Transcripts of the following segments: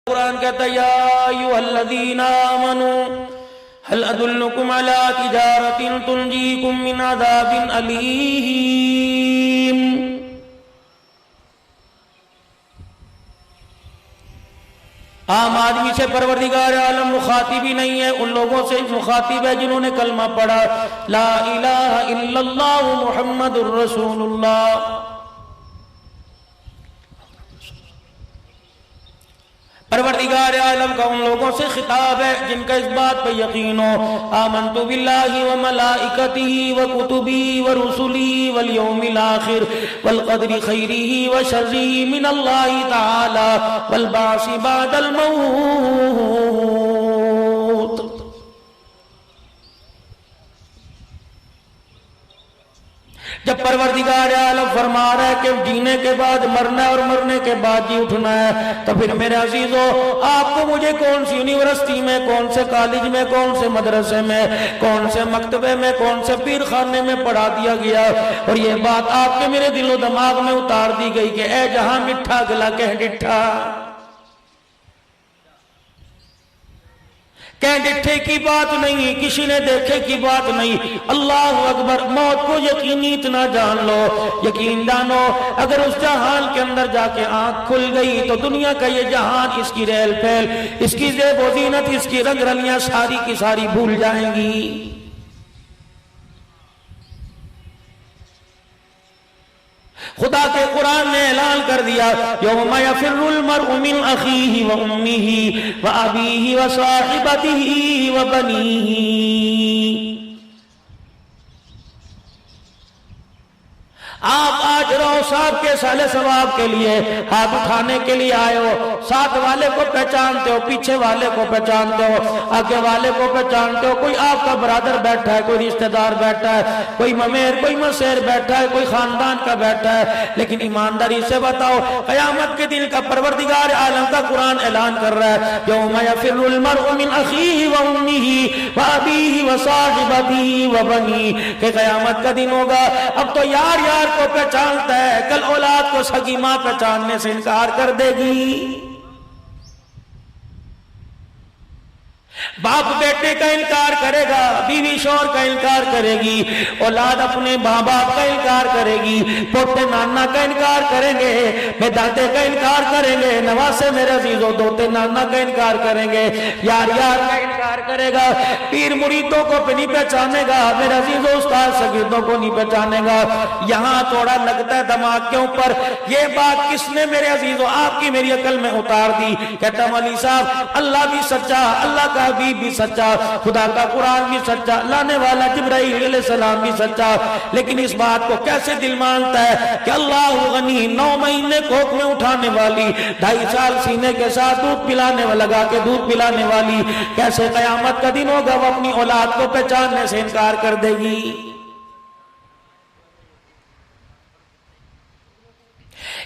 قرآن کہتا ہے یا ایھا الذین آمنوا هل ادلکم علی تجارۃ تنجیکم من عذاب الیم۔ عام آدمی سے پروردگار عالم مخاطب ہی نہیں ہے، ان لوگوں سے مخاطب ہے جنہوں نے کلمہ پڑھا لا الہ الا اللہ محمد الرسول اللہ۔ پروردگار عالم کا ان لوگوں سے خطاب ہے جن کا اس بات پہ یقین ہو آمنت باللہ وملائکتہ وکتبہ ورسلہ والیوم الآخر والقدر خیرہ وشرہ من اللہ تعالی والبعث بعد الموت۔ جب پروردگار عالم فرما رہا ہے کہ جینے کے بعد مرنا ہے اور مرنے کے بعد جی اٹھنا ہے، تو پھر میرے عزیزو آپ کو مجھے کون سی یونیورسٹی میں، کون سے کالج میں، کون سے مدرسے میں، کون سے مکتبے میں، کون سے پیر خانے میں پڑھا دیا گیا اور یہ بات آپ کے میرے دل و دماغ میں اتار دی گئی کہ اے جہاں مٹھا گلا کہہ ڈٹھا، کہہ ڈٹھے کی بات نہیں، کسی نے دیکھے کی بات نہیں۔ اللہ اکبر، موت کو یقینی اتنا جان لو، یقین جانو اگر اس جہان کے اندر جا کے آنکھ کھل گئی تو دنیا کا یہ جہان، اس کی ریل پھیل، اس کی زیب و زینت، اس کی رنگ رلیاں ساری کی ساری بھول جائیں گی۔ خدا کے قرآن نے اعلان کر دیا یوم یفر المرء من اخیہ وامہ وابیہ وصاحبتہ وبنیہ۔ آپ آج رو صاحب کے سال ثواب کے لیے ہاتھ اٹھانے کے لیے آئے ہو، ساتھ والے کو پہچانتے ہو، پیچھے والے کو پہچانتے ہو، آگے والے کو پہچانتے ہو، کوئی آپ کا برادر بیٹھا ہے، کوئی رشتہ دار بیٹھا ہے، کوئی ممیر کوئی مسیر بیٹھا ہے، کوئی خاندان کا بیٹھا ہے، لیکن ایمانداری سے بتاؤ قیامت کے دن کا پروردگار عالم کا قرآن اعلان کر رہا ہے یوم یفر المرء من اخیہ وامہ وابیہ وصاحبتہ وبنیہ، کہ قیامت کا دن ہوگا اب تو یار یار کو پہچانتا ہے، کل اولاد کو سگی ماں پہچاننے سے انکار کر دے گی، باپ بیٹے کا انکار کرے گا، بیوی شوہر کا انکار کرے گی، اولاد اپنے ماں باپ کا انکار کرے گی، پوتے نانا کا انکار کریں گے، میں دادے کا انکار کریں گے، نواسے میرے عزیزوں دوتے نانا کا انکار کریں گے، یار یار کا انکار کرے گا، پیر مریدوں کو نہیں پہچانے گا، میرے عزیزوں استاد شاگردوں کو نہیں پہچانے گا۔ یہاں تھوڑا لگتا ہے دماغ کے اوپر، یہ بات کس نے میرے عزیزوں آپ کی میری عقل میں اتار دی؟ کہتا مولوی صاحب اللہ بھی سچا، اللہ کا حبیب بھی سچا، خدا کا قرآن بھی سچا، لانے والا جبرائیل علیہ السلام بھی سچا، لیکن اس بات کو کیسے دل مانتا ہے کہ اللہ غنی 9 مہینے کوکھ میں اٹھانے والی، 2.5 سال سینے کے ساتھ دودھ پلانے لگا کے دودھ پلانے والی، کیسے قیامت کا دن ہوگا وہ اپنی اولاد کو پہچاننے سے انکار کر دے گی؟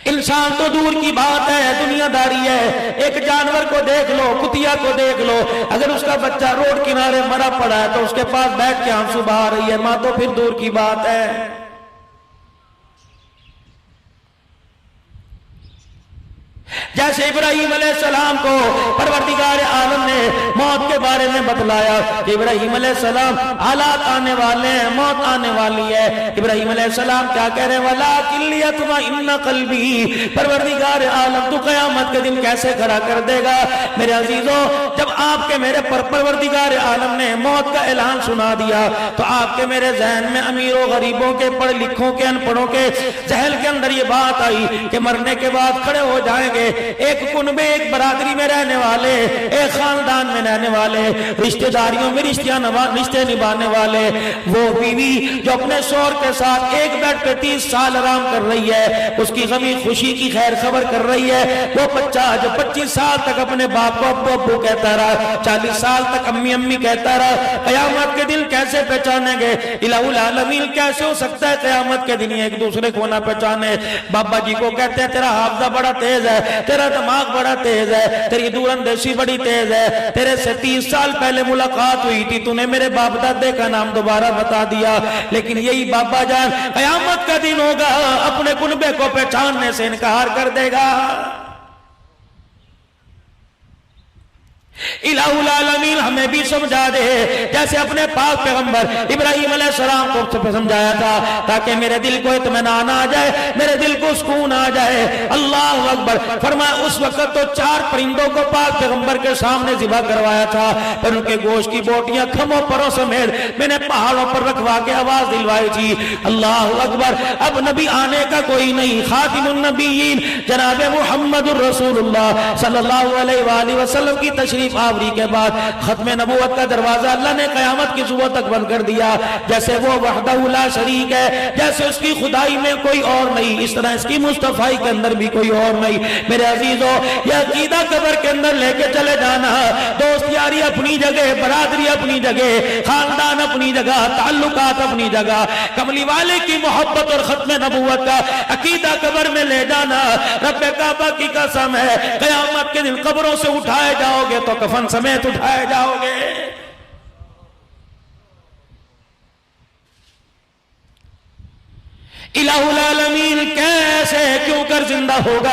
انسان تو دور کی بات ہے، دنیا داری ہے، ایک جانور کو دیکھ لو، کتیا کو دیکھ لو، اگر اس کا بچہ روڈ کنارے مرا پڑا ہے تو اس کے پاس بیٹھ کے آنسو بہا رہی ہے ماں، تو پھر دور کی بات ہے۔ جیسے ابراہیم علیہ السلام کو پروردگار عالم نے موت کے بارے میں بتلایا کہ ابراہیم علیہ السلام حالات آنے والے ہیں، موت آنے والی ہے، ابراہیم علیہ السلام کیا کہہ رہے ہیں وَلَٰكِن لِيَطْمَئِنَّ قَلْبِي، پروردگار عالم تو قیامت کے دن کیسے کھڑا کر دے گا؟ میرے عزیزوں جب آپ کے میرے پروردگار عالم نے موت کا اعلان سنا دیا تو آپ کے میرے ذہن میں امیروں غریبوں کے پڑھ لکھوں کے ان پڑھوں کے ذہن کے اندر یہ بات آئی کہ مرنے کے بعد کھڑے ہو جائیں گے ایک کنبے، ایک برادری میں رہنے والے، ایک خاندان میں رہنے والے، رشتہ داریوں میں رشتے نبھانے والے، وہ بیوی جو اپنے شوہر کے ساتھ ایک بیڈ پہ 30 سال آرام کر رہی ہے، اس کی غمی خوشی کی خیر خبر کر رہی ہے، وہ بچہ جو 25 سال تک اپنے باپ کو ابو ابو کہتا رہا، 40 سال تک امی امی کہتا رہا، قیامت کے دن کیسے پہچانیں گے؟ الہ العالمین کیسے ہو سکتا ہے قیامت کے دن ایک دوسرے کو نہ پہچانے؟ بابا جی کو کہتے ہیں تیرا حافظہ بڑا تیز ہے، تیرا دماغ بڑا تیز ہے، تیری دور اندیشی بڑی تیز ہے، تیرے سے 30 سال پہلے ملاقات ہوئی تھی، تو نے میرے باپ دادے کا نام دوبارہ بتا دیا، لیکن یہی بابا جان قیامت کا دن ہوگا اپنے کنبے کو پہچاننے سے انکار کر دے گا۔ الہ العالمین ہمیں بھی سمجھا دے جیسے اپنے پاک پیغمبر ابراہیم علیہ السلام کو سمجھایا تھا، تاکہ میرے دل کو اطمینان آ جائے، میرے دل کو سکون آ جائے۔ اللہ اکبر۔ فرمایا اس وقت تو 4 پرندوں کو پاک پیغمبر کے سامنے ذبح کروایا تھا، پھر ان کے گوشت کی بوٹیاں کھموں پروں سمیت میں نے پہاڑوں پر رکھوا کے آواز دلوائی تھی۔ اللہ اکبر۔ اب نبی آنے کا کوئی نہیں، خاتم النبیین جناب محمد الرسول اللہ صلی اللہ علیہ وآلہ وسلم کی تشریف آوری کے بعد ختم نبوت کا دروازہ اللہ نے قیامت کی صبح تک بند کر دیا۔ جیسے وہ وحدہ لا شریک ہے، جیسے اس کی خدائی میں کوئی اور نہیں، اس طرح اس کی مصطفیٰ کے اندر بھی کوئی اور نہیں۔ میرے عزیزو، یہ عقیدہ قبر کے اندر لے کے چلے جانا، دوست یاری اپنی جگہ، برادری اپنی جگہ، خاندان اپنی جگہ، تعلقات اپنی جگہ، کملی والے کی محبت اور ختم نبوت کا عقیدہ قبر میں لے جانا۔ رب کعبہ کی قسم ہے، قیامت کے دن قبروں سے اٹھائے جاؤ گے تو کفن سمیت اٹھائے جاؤ گے۔ الہ العالمین کیسے کیوں کر زندہ ہوگا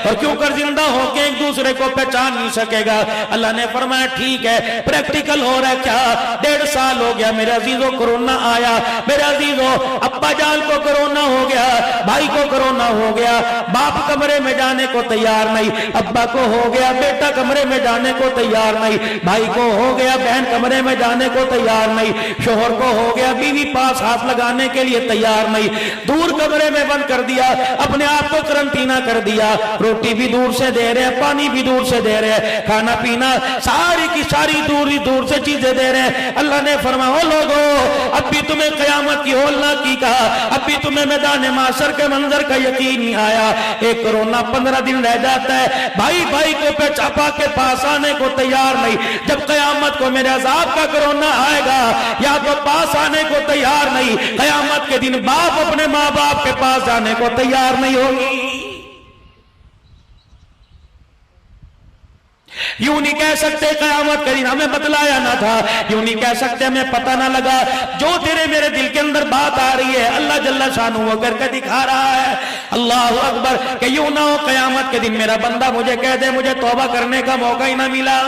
اور کیوں کر زندہ ہو کے ایک دوسرے کو پہچان نہیں سکے گا؟ اللہ نے فرمایا ٹھیک ہے، پریکٹیکل ہو رہا ہے کیا؟ 1.5 سال ہو گیا میرے عزیزو، کرونا آیا میرے عزیزو، ابا جان کو کرونا ہو گیا، بھائی کو کرونا ہو گیا، باپ کمرے میں جانے کو تیار نہیں، ابا کو ہو گیا، بیٹا کمرے میں جانے کو تیار نہیں، بھائی کو ہو گیا، بہن کمرے میں جانے کو تیار نہیں، شوہر کو ہو گیا، بیوی پاس ہاتھ لگانے کے لیے تیار نہیں، دور کمرے میں بند کر دیا، اپنے آپ کو قرنطینہ کر دیا، روٹی بھی دور سے دے رہے ہیں، پانی بھی دور سے دے رہے ہیں، کھانا پینا ساری کی ساری دور سے چیزیں دے رہے ہیں۔ اللہ نے فرمایا او لوگو، اب بھی تمہیں قیامت کی ہولنا کی کہا، اب بھی تمہیں میدان معاشر کے منظر کا یقین نہیں آیا۔ ایک کرونا 15 دن رہ جاتا ہے، بھائی بھائی کو پہچاپا کے پاس آنے کو تیار نہیں، جب قیامت کو میرے عذاب کا کرونا آئے گا یا تو پاس آنے کو تیار نہیں، قیامت کے دن باپ اپنے ماں باپ کے پاس جانے کو تیار نہیں ہوگی۔ یوں نہیں کہہ سکتے قیامت کے دن ہمیں بتلایا نہ تھا، یوں نہیں کہہ سکتے ہمیں پتہ نہ لگا۔ جو تیرے میرے دل کے اندر بات آ رہی ہے اللہ جل شانہ وہ کر کے دکھا رہا ہے۔ اللہ اکبر۔ کہ یوں نہ ہو قیامت کے دن میرا بندہ مجھے کہہ دے مجھے توبہ کرنے کا موقع ہی نہ ملا۔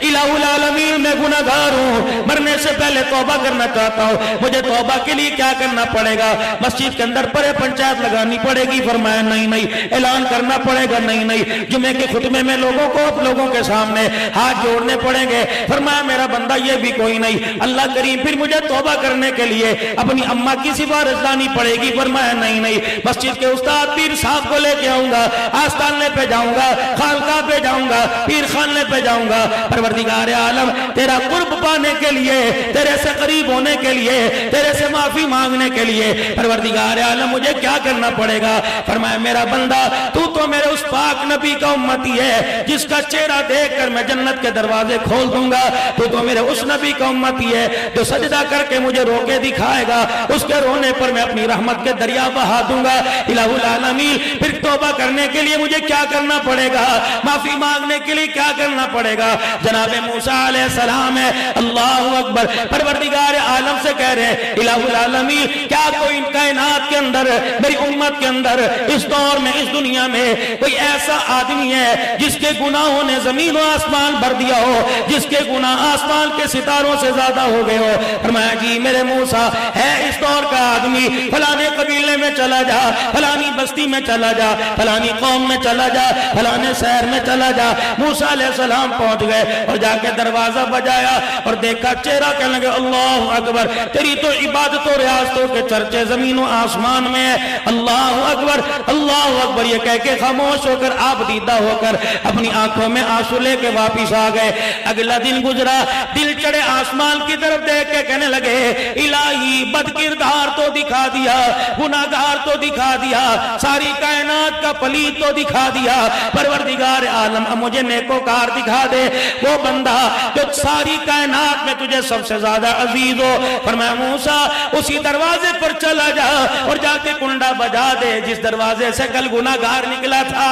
الہ العالمین میں گناہگار ہوں، مرنے سے پہلے توبہ کرنا چاہتا ہوں، مجھے توبہ کے لیے کیا کرنا پڑے گا؟ مسجد کے اندر پڑے پنچایت لگانی پڑے گی؟ فرمایا نہیں، اعلان کرنا پڑے گا؟ نہیں، جمعے کے خطبے میں لوگوں کے سامنے ہاتھ جوڑنے پڑیں گے؟ فرمایا میرا بندہ یہ بھی کوئی نہیں، اللہ کریم پھر مجھے توبہ کرنے کے لیے اپنی اماں کی سفارش لانی پڑے گی؟ فرمایا نہیں، مسجد کے استاد پیر صاحب کو لے کے آؤں گا، آستانے پہ جاؤں گا، خانقاہ پہ جاؤں گا، پیر خانے پہ جاؤں گا، پروردگار عالم تیرا قرب پانے کے لیے، تیرے سے قریب ہونے کے لیے، تیرے سے معافی مانگنے کے لیے پروردگار عالم مجھے کیا کرنا پڑے گا؟ فرمایا میرا بندہ تو میرے اس پاک نبی کا امتی ہے جس کا چہرہ دیکھ کر میں جنت کے دروازے کھول دوں گا، تو میرے اس نبی کا امتی ہے جو سجدہ کر کے مجھے رو کے دکھائے گا، اس کے رونے پر میں اپنی رحمت کے دریا بہا دوں گا۔ الہ العالمین پھر توبہ کرنے کے لیے مجھے کیا کرنا پڑے گا؟ معافی مانگنے کے لیے کیا کرنا پڑے گا؟ جناب موسیٰ علیہ السلام ہے، اللہ اکبر، پروردگار عالم سے کہہ رہے ہیں الہ العالمین کیا کوئی کائنات کے اندر میری امت کے اندر اس دور میں اس دنیا میں کوئی ایسا آدمی ہے جس کے گناہوں نے زمین و آسمان بھر دیا ہو، جس کے گناہ آسمان کے ستاروں سے زیادہ ہو گئے ہو؟ فرمایا جی میرے موسیٰ ہے اس دور کا آدمی، فلانے قبیلے میں چلا جا، فلانی بستی میں چلا جا، فلانی قوم میں چلا جا، فلانے شہر میں چلا جا۔ موسیٰ علیہ السلام پہنچ گئے اور جا کے دروازہ بجایا اور دیکھا چہرہ، کہنے لگے اللہ اکبر، تیری تو عبادت و ریاستوں کے چرچے زمین و آسمان میں ہے، اللہ اکبر اللہ اکبر۔ یہ کہہ کے خاموش ہو کر آپ دیدہ ہو کر اپنی آنکھوں میں آنسو لے کے واپس آ گئے۔ اگلا دن گزرا، دل چڑھے آسمان کی طرف دیکھ کے کہنے لگے الہی بد کردار تو دکھا دیا، گناہگار تو دکھا دیا، ساری کائنات کا پلید تو دکھا دیا، پروردگار عالم اب مجھے نیکوکار دکھا دے، وہ بندہ جو ساری کائنات میں تجھے سب سے زیادہ عزیز ہو۔ فرمایا موسیٰ اسی دروازے پر چلا جا اور جا کے کنڈا بجا دے جس دروازے سے کل گناہگار نکلا تھا۔